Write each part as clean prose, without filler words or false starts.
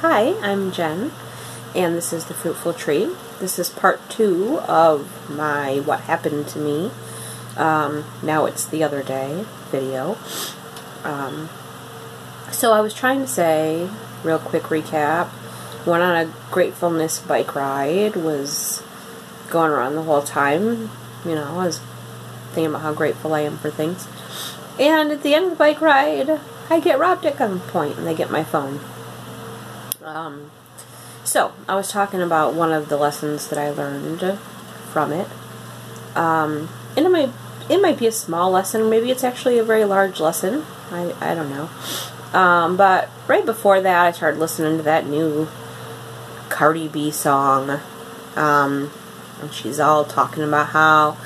Hi, I'm Jen, and this is The Fruitful Tree. This is part 2 of my What Happened to Me, now it's the other day video. So I was trying to say, real quick recap, went on a Gratefulness bike ride, was going around the whole time, you know, I was thinking about how grateful I am for things. And at the end of the bike ride, I get robbed at gunpoint, and they get my phone. So, I was talking about one of the lessons that I learned from it. And it might be a small lesson, maybe it's actually a very large lesson. I don't know. But right before that, I started listening to that new Cardi B song. And she's all talking about how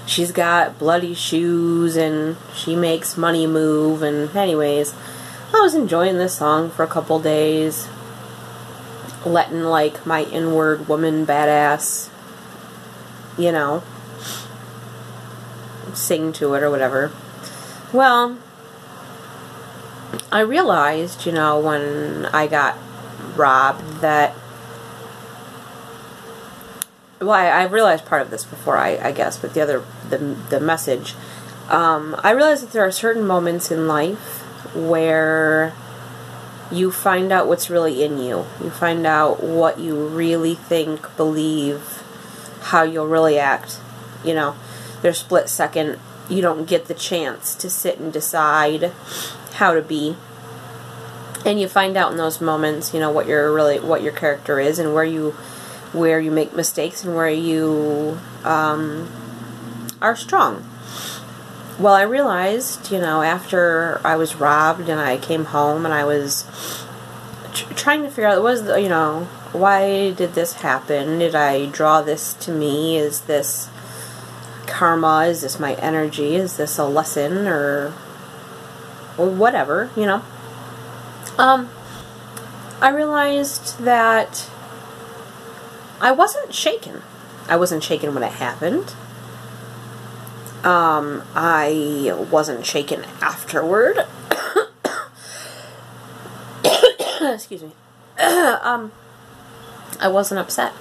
she's got bloody shoes and she makes money move. And anyways, I was enjoying this song for a couple days, letting like my inward woman badass, you know, sing to it or whatever. Well, I realized, you know, when I got robbed that, well, I realized part of this before I guess, but the message, I realized that there are certain moments in life where you find out what's really in you. You find out what you really think, believe, how you'll really act. You know, there's a split second you don't get the chance to sit and decide how to be. And you find out in those moments, you know, what your character is, and where you make mistakes and where you are strong. Well, I realized, you know, after I was robbed and I came home and I was trying to figure out, you know, why did this happen? Did I draw this to me? Is this karma? Is this my energy? Is this a lesson or whatever, you know? I realized that I wasn't shaken. I wasn't shaken when it happened. I wasn't shaken afterward. Excuse me. I wasn't upset.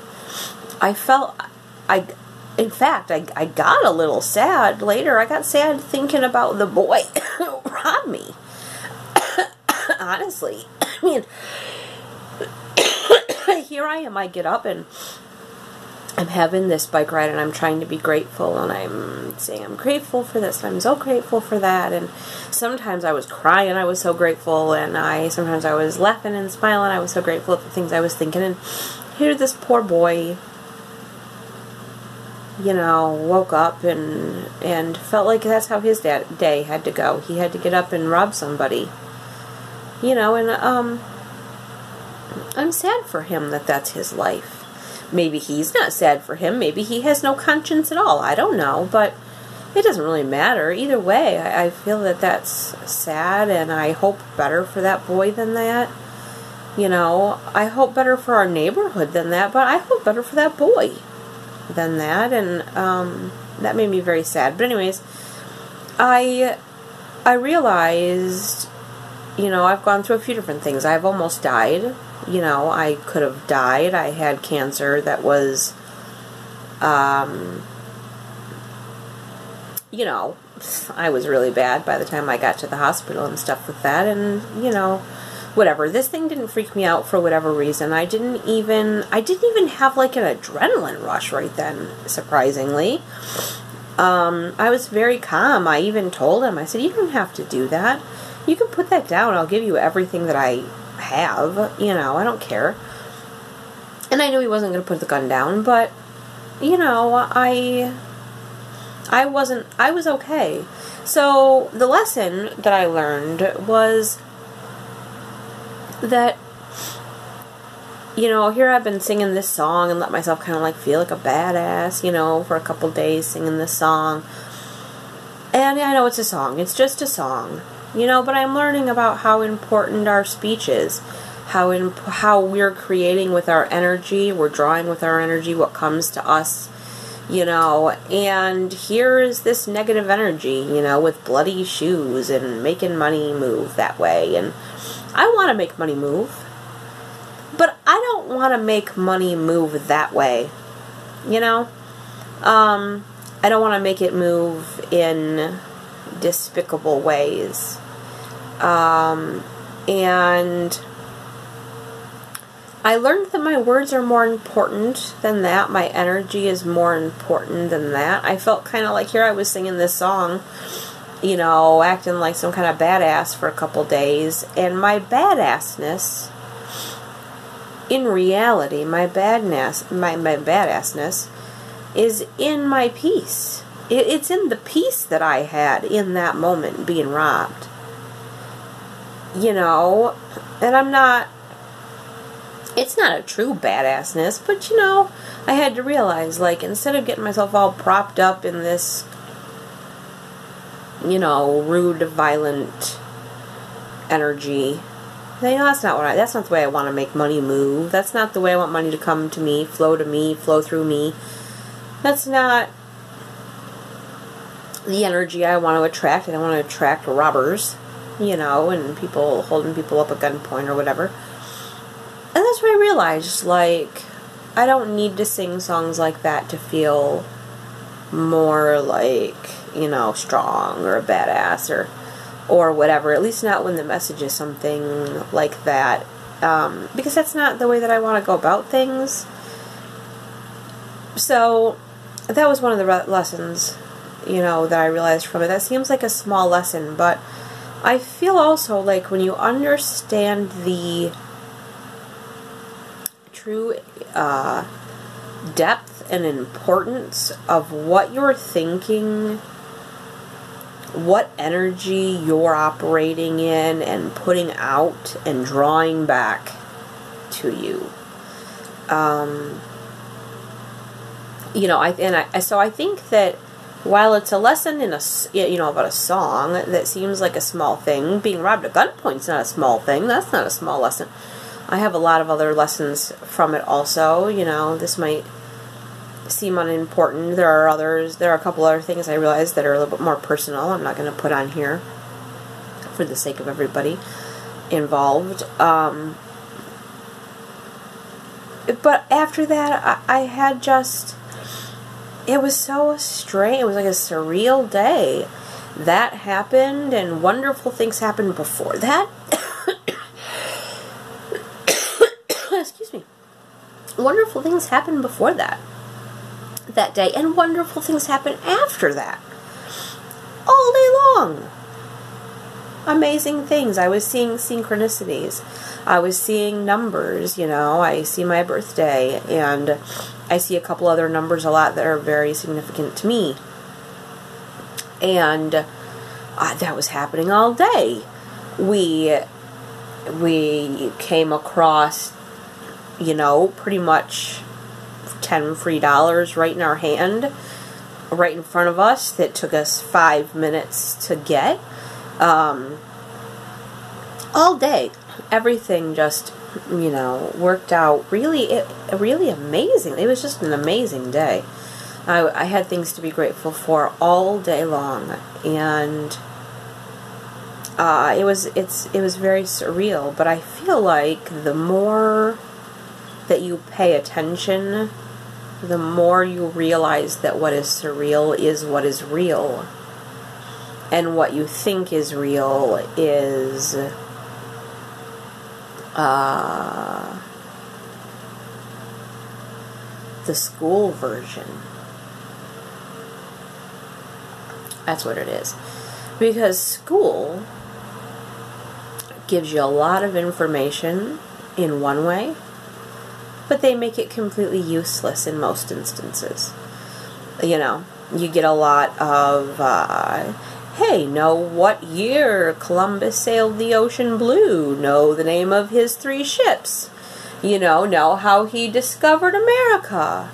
In fact, I got a little sad later. I got sad thinking about the boy who robbed me. Honestly. I mean, here I am, I get up and I'm having this bike ride and I'm trying to be grateful and I'm saying I'm grateful for this and I'm so grateful for that, and sometimes I was crying, I was so grateful, and sometimes I was laughing and smiling, I was so grateful at the things I was thinking. And here this poor boy, you know, woke up and felt like that's how his day had to go. He had to get up and rob somebody, you know, and I'm sad for him that that's his life. Maybe he's not sad for him. Maybe he has no conscience at all. I don't know, but it doesn't really matter. Either way, I feel that that's sad, and I hope better for that boy than that. You know, I hope better for our neighborhood than that, but I hope better for that boy than that, and that made me very sad. But anyways, I realized, you know, I've gone through a few different things. I've almost died. You know, I could have died. I had cancer that was, you know, I was really bad by the time I got to the hospital and stuff with that, and, you know, whatever. This thing didn't freak me out for whatever reason. I didn't even have like an adrenaline rush right then, surprisingly. I was very calm. I even told him, I said, you don't have to do that. You can put that down. I'll give you everything that I have, you know, I don't care. And I knew he wasn't going to put the gun down, but, you know, I was okay. So the lesson that I learned was that, you know, here I've been singing this song and let myself kind of like feel like a badass, you know, for a couple days singing this song. And I know it's a song, it's just a song. You know, but I'm learning about how important our speech is, how we're creating with our energy, we're drawing with our energy what comes to us, you know, and here is this negative energy, you know, with bloody shoes and making money move that way, and I want to make money move, don't want to make money move that way. You know? I don't want to make it move in despicable ways. And I learned that my words are more important than that. My energy is more important than that. I felt kind of like, here I was singing this song, you know, acting like some kind of badass for a couple days. And my badassness, in reality, my badassness is in my peace. It's in the peace that I had in that moment being robbed. You know, and I'm not... It's not a true badassness, but, you know, I had to realize, like, instead of getting myself all propped up in this, you know, rude, violent energy, you know, that's not the way I want to make money move. That's not the way I want money to come to me, flow through me. That's not the energy I want to attract. I don't want to attract robbers, you know, and people holding people up at gunpoint or whatever. And that's what I realized, like, I don't need to sing songs like that to feel more like, you know, strong or a badass or whatever. At least not when the message is something like that. Because that's not the way that I want to go about things. So, that was one of the lessons, you know, that I realized from it. That seems like a small lesson, but I feel also like when you understand the true depth and importance of what you're thinking, what energy you're operating in and putting out and drawing back to you. You know, so I think that while it's a lesson in about a song that seems like a small thing, being robbed at gunpoint's not a small thing. That's not a small lesson. I have a lot of other lessons from it also. You know, this might seem unimportant. There are a couple other things I realized that are a little bit more personal. I'm not going to put on here for the sake of everybody involved. But after that, I had just... It was so strange. It was like a surreal day. That happened, and wonderful things happened before that. Excuse me. Wonderful things happened before that day, and wonderful things happened after that. All day long. Amazing things. I was seeing synchronicities. I was seeing numbers, you know. I see my birthday, and I see a couple other numbers a lot that are very significant to me. And that was happening all day. We came across, you know, pretty much $10 free right in our hand, right in front of us, that took us 5 minutes to get. All day. Everything just, you know, worked out really amazing. It was just an amazing day. I had things to be grateful for all day long, and it was very surreal. But I feel like the more that you pay attention, the more you realize that what is surreal is what is real, and what you think is real is the school version. That's what it is. Because school gives you a lot of information in one way, but they make it completely useless in most instances. You know, you get a lot of, hey, know what year Columbus sailed the ocean blue, know the name of his 3 ships, you know how he discovered America.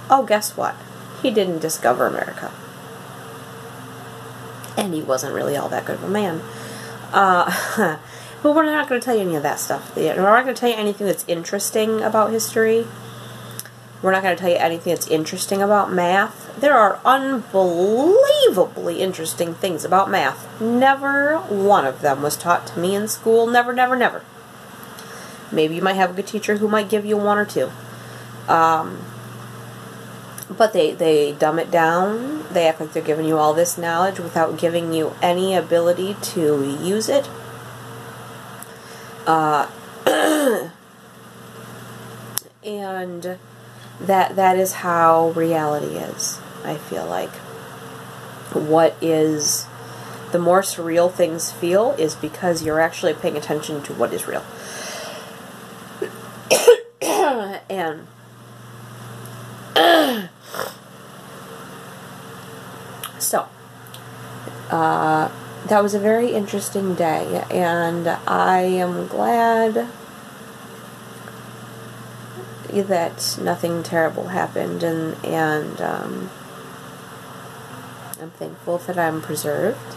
Oh, guess what? He didn't discover America. And he wasn't really all that good of a man. But we're not going to tell you any of that stuff. We're not going to tell you anything that's interesting about history. We're not going to tell you anything that's interesting about math. There are unbelievably interesting things about math. Never one of them was taught to me in school. Never, never, never. Maybe you might have a good teacher who might give you one or two. But they dumb it down. They act like they're giving you all this knowledge without giving you any ability to use it. And that is how reality is, I feel like. What is... The more surreal things feel is because you're actually paying attention to what is real. And... So, that was a very interesting day, and I am glad that nothing terrible happened, and I'm thankful that I'm preserved,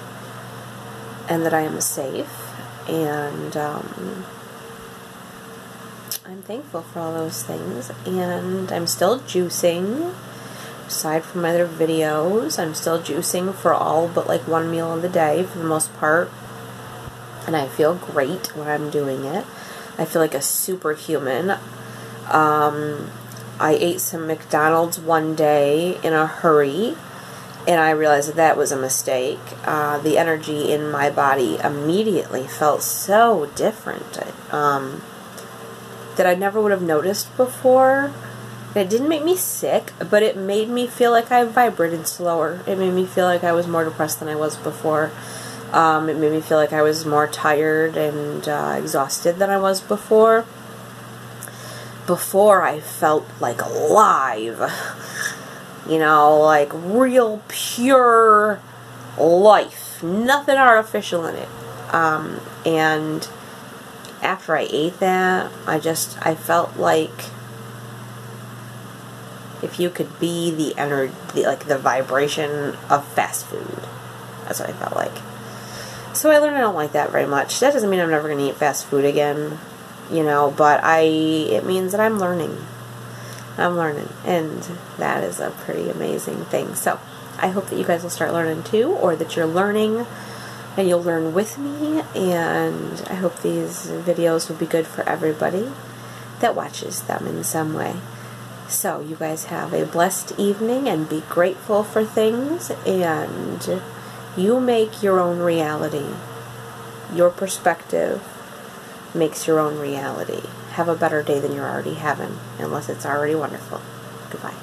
and that I am safe, and I'm thankful for all those things, and I'm still juicing. Aside from my other videos, I'm still juicing for all but like one meal of the day for the most part, and I feel great when I'm doing it. I feel like a superhuman. I ate some McDonald's one day in a hurry, and I realized that was a mistake. The energy in my body immediately felt so different that I never would have noticed before. It didn't make me sick, but it made me feel like I vibrated slower. It made me feel like I was more depressed than I was before. It made me feel like I was more tired and exhausted than I was before. Before, I felt like alive. You know, like real pure life. Nothing artificial in it. And after I ate that, I felt like if you could be the energy, like the vibration of fast food. That's what I felt like. So I learned I don't like that very much. That doesn't mean I'm never going to eat fast food again, you know, but it means that I'm learning. I'm learning, and that is a pretty amazing thing. So I hope that you guys will start learning too, or that you're learning and you'll learn with me, and I hope these videos will be good for everybody that watches them in some way. So you guys have a blessed evening, and be grateful for things, and you make your own reality. Your perspective makes your own reality. Have a better day than you're already having, unless it's already wonderful. Goodbye.